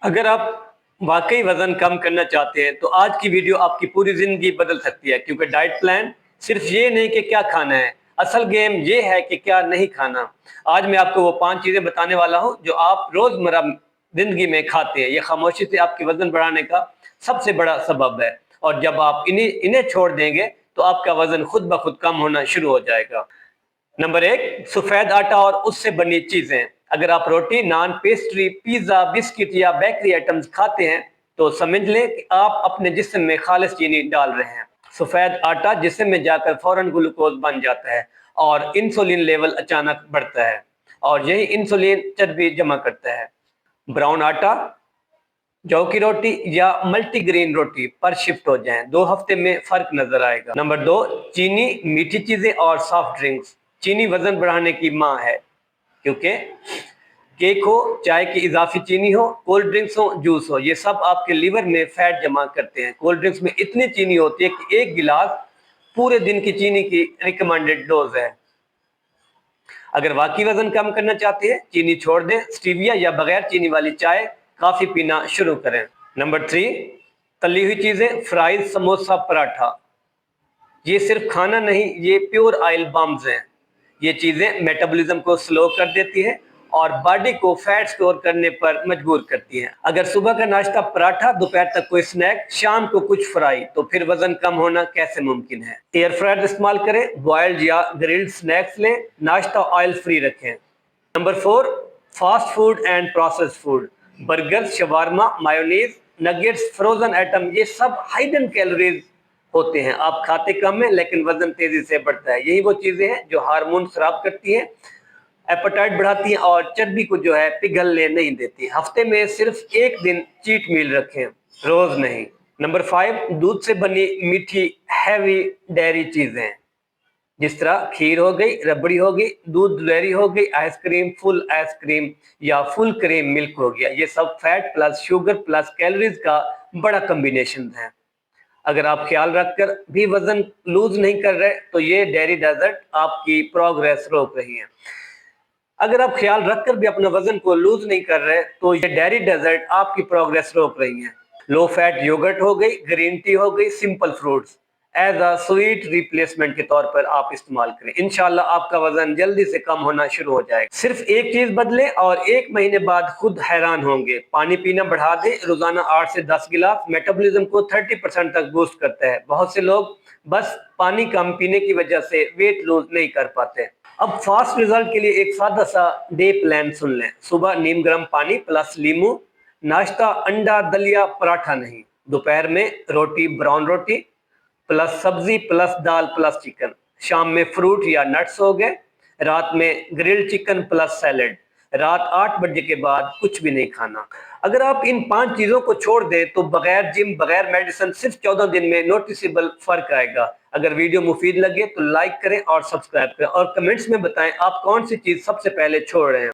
अगर आप वाकई वजन कम करना चाहते हैं तो आज की वीडियो आपकी पूरी जिंदगी बदल सकती है, क्योंकि डाइट प्लान सिर्फ ये नहीं कि क्या खाना है, असल गेम ये है कि क्या नहीं खाना। आज मैं आपको वो 5 चीजें बताने वाला हूं जो आप रोजमर्रा जिंदगी में खाते हैं। ये खामोशी से आपके वजन बढ़ाने का सबसे बड़ा सबब है, और जब आप इन्हें इन्हें छोड़ देंगे तो आपका वजन खुद ब खुद कम होना शुरू हो जाएगा। नंबर 1, सफेद आटा और उससे बनी चीजें। अगर आप रोटी, नान, पेस्ट्री, पिज्जा, बिस्किट या बेकरी आइटम्स खाते हैं तो समझ लें कि आप अपने जिस्म में खालिश चीनी डाल रहे हैं। सफेद आटा जिस्म में जाकर फौरन ग्लूकोज बन जाता है और इंसुलिन लेवल अचानक बढ़ता है, और यही इंसुलिन चर्बी जमा करता है। ब्राउन आटा, जौ की रोटी या मल्टीग्रेन रोटी पर शिफ्ट हो जाएं, 2 हफ्ते में फर्क नजर आएगा। नंबर 2, चीनी, मीठी चीजें और सॉफ्ट ड्रिंक्स। चीनी वजन बढ़ाने की माँ है, क्योंकि केक हो, चाय की इजाफी चीनी हो, कोल्ड ड्रिंक्स हो, जूस हो, ये सब आपके लीवर में फैट जमा करते हैं। कोल्ड ड्रिंक्स में इतनी चीनी होती है कि 1 गिलास पूरे दिन की चीनी की रिकमेंडेड डोज है। अगर वाकई वजन कम करना चाहते हैं, चीनी छोड़ दें, स्टीविया या बगैर चीनी वाली चाय, कॉफी पीना शुरू करें। नंबर 3, तली हुई चीजें, फ्राइज, समोसा, पराठा। ये सिर्फ खाना नहीं, ये प्योर ऑयल बम्स हैं। ये चीजें मेटाबॉलिज्म को स्लो कर देती है और बॉडी को फैट स्टोर करने पर मजबूर करती हैं। अगर सुबह का नाश्ता पराठा, दोपहर तक कोई स्नैक, शाम को कुछ फ्राई, तो फिर वजन कम होना कैसे मुमकिन है? एयर फ्रायर इस्तेमाल करें, बॉइल्ड या ग्रिल्ड स्नैक्स लें, नाश्ता ऑयल फ्री रखें। Number 4, fast food and processed food. Burger, shawarma, mayonnaise, nuggets, frozen item, ये सब हाइडन कैलोरीज होते हैं। आप खाते कम है लेकिन वजन तेजी से बढ़ता है। यही वो चीजें हैं जो हार्मोन खराब करती हैं, एपेटाइट बढ़ाती हैं और चर्बी को जो है पिघलने नहीं देती। हफ्ते में सिर्फ 1 दिन चीट मील रखें, रोज नहीं। नंबर 5, दूध से बनी मीठी हैवी डेयरी चीजें, जिस तरह खीर हो गई, रबड़ी हो गई, दूध डेयरी हो गई, आइसक्रीम, फुल आइसक्रीम या फुल क्रीम मिल्क हो गया। ये सब fat plus sugar plus calories का बड़ा कॉम्बिनेशन है। अगर आप ख्याल रखकर भी वजन लूज नहीं कर रहे तो ये डेयरी डेजर्ट आपकी प्रोग्रेस रोक रही है। अगर आप ख्याल रखकर भी अपने वजन को लूज नहीं कर रहे तो ये डेयरी डेजर्ट आपकी प्रोग्रेस रोक रही है। लो फैट योगर्ट हो गई, ग्रीन टी हो गई, simple fruits as a sweet replacement के तौर पर आप इस्तेमाल करें। इंशाल्लाह आपका वजन जल्दी से कम होना शुरू हो जाएगा। सिर्फ एक चीज बदले और 1 महीने बाद खुद हैरान होंगे। पानी पीना बढ़ा दें, रोजाना 8 से 10 गिलास मेटाबॉलिज्म को 30% तक बूस्ट करता है। बहुत से लोग बस पानी कम पीने की वजह से वेट लूज नहीं कर पाते। अब फास्ट रिजल्ट के लिए एक सादा सा डे प्लान सुन लें। सुबह नीम गर्म पानी प्लस लीमू, नाश्ता अंडा, दलिया, पराठा नहीं। दोपहर में रोटी, ब्राउन रोटी प्लस सब्जी प्लस दाल प्लस चिकन। शाम में फ्रूट या नट्स हो गए। रात में ग्रिल्ड चिकन प्लस सैलेड। रात 8 बजे के बाद कुछ भी नहीं खाना। अगर आप इन 5 चीजों को छोड़ दें तो बगैर जिम, बगैर मेडिसिन, सिर्फ 14 दिन में नोटिसेबल फर्क आएगा। अगर वीडियो मुफीद लगे तो लाइक करें और सब्सक्राइब करें, और कमेंट्स में बताएं आप कौन सी चीज सबसे पहले छोड़ रहे हैं।